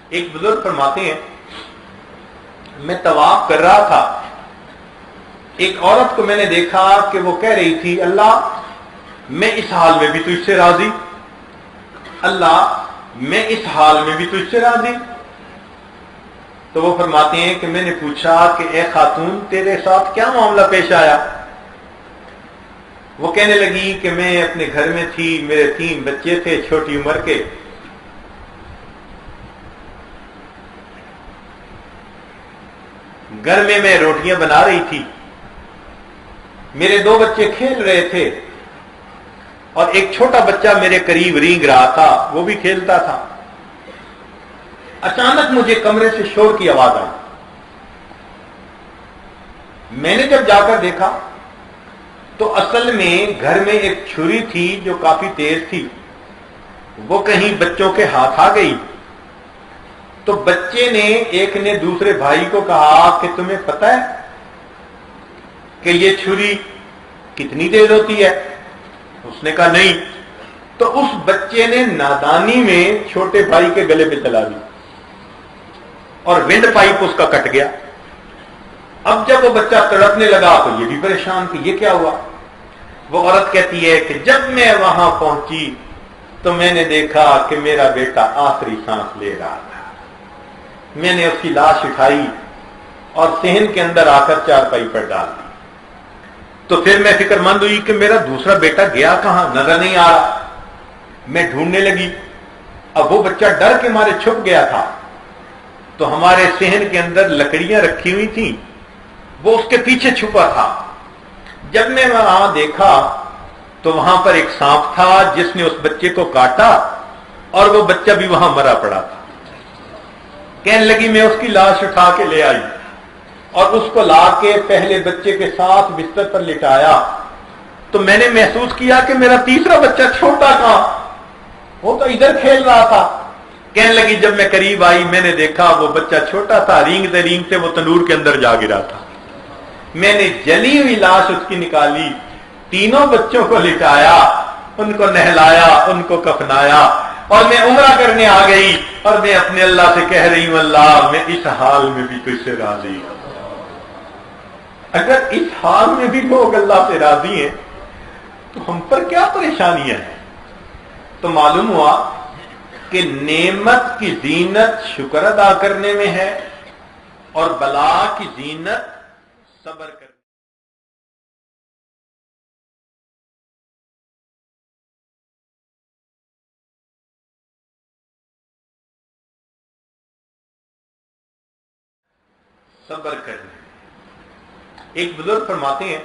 ایک بزرگ فرماتے ہیں میں طواف کر رہا تھا، ایک عورت کو میں نے دیکھا کہ وہ کہہ رہی تھی اللہ میں اس حال میں بھی تجھ سے راضی، اللہ میں اس حال میں بھی تجھ سے راضی۔ تو وہ فرماتے ہیں کہ میں نے پوچھا کہ اے خاتون تیرے ساتھ کیا معاملہ پیش آیا؟ وہ کہنے لگی کہ میں اپنے گھر میں تھی، میرے 3 بچے تھے چھوٹی عمر کے، گھر میں روٹیاں بنا رہی تھی، میرے 2 بچے کھیل رہے تھے اور ایک چھوٹا بچہ میرے قریب رینگ رہا تھا، وہ بھی کھیلتا تھا۔ اچانک مجھے کمرے سے شور کی آواز آئی، میں نے جب جا کر دیکھا تو اصل میں گھر میں ایک چھری تھی جو کافی تیز تھی، وہ کہیں بچوں کے ہاتھ آ گئی۔ تو بچے نے ایک نے دوسرے بھائی کو کہا کہ تمہیں پتہ ہے کہ یہ چھری کتنی تیز ہوتی ہے؟ اس نے کہا نہیں۔ تو اس بچے نے نادانی میں چھوٹے بھائی کے گلے پہ چلا دی اور ونڈ پائپ اس کا کٹ گیا۔ اب جب وہ بچہ تڑپنے لگا تو یہ بھی پریشان کہ یہ کیا ہوا۔ وہ عورت کہتی ہے کہ جب میں وہاں پہنچی تو میں نے دیکھا کہ میرا بیٹا آخری سانس لے رہا تھا، میں نے اس کی لاش اٹھائی اور صحن کے اندر آ کر چارپائی پر ڈال دی۔ تو پھر میں فکر مند ہوئی کہ میرا دوسرا بیٹا گیا کہاں، نظر نہیں آ رہا۔ میں ڈھونڈنے لگی، اب وہ بچہ ڈر کے مارے چھپ گیا تھا۔ تو ہمارے صحن کے اندر لکڑیاں رکھی ہوئی تھیں، وہ اس کے پیچھے چھپا تھا۔ جب میں وہاں دیکھا تو وہاں پر ایک سانپ تھا جس نے اس بچے کو کاٹا اور وہ بچہ بھی وہاں مرا پڑا تھا۔ کہنے لگی میں اس کی لاش اٹھا کے لے آئی اور اس کو لا کے پہلے بچے کے ساتھ بستر پر لٹایا تو میں نے محسوس کیا کہ میرا تیسرا بچہ چھوٹا تھا، وہ تو ادھر کھیل رہا تھا۔ کہنے لگی جب میں قریب آئی میں نے دیکھا وہ بچہ چھوٹا تھا، رینگتے رینگتے وہ تنور کے اندر جا گرا تھا۔ میں نے جلی ہوئی لاش اس کی نکالی، 3 بچوں کو لٹایا، ان کو نہلایا، ان کو کفنایا اور میں عمرہ کرنے آ گئی اور میں اپنے اللہ سے کہہ رہی ہوں اللہ میں اس حال میں بھی تجھ سے راضی ہوں۔ اگر اس حال میں بھی لوگ اللہ سے راضی ہیں تو ہم پر کیا پریشانیاں ہیں؟ تو معلوم ہوا کہ نعمت کی زینت شکر ادا کرنے میں ہے اور بلا کی زینت صبر کرنے۔ صبر کرنے۔ ایک بزرگ فرماتے ہیں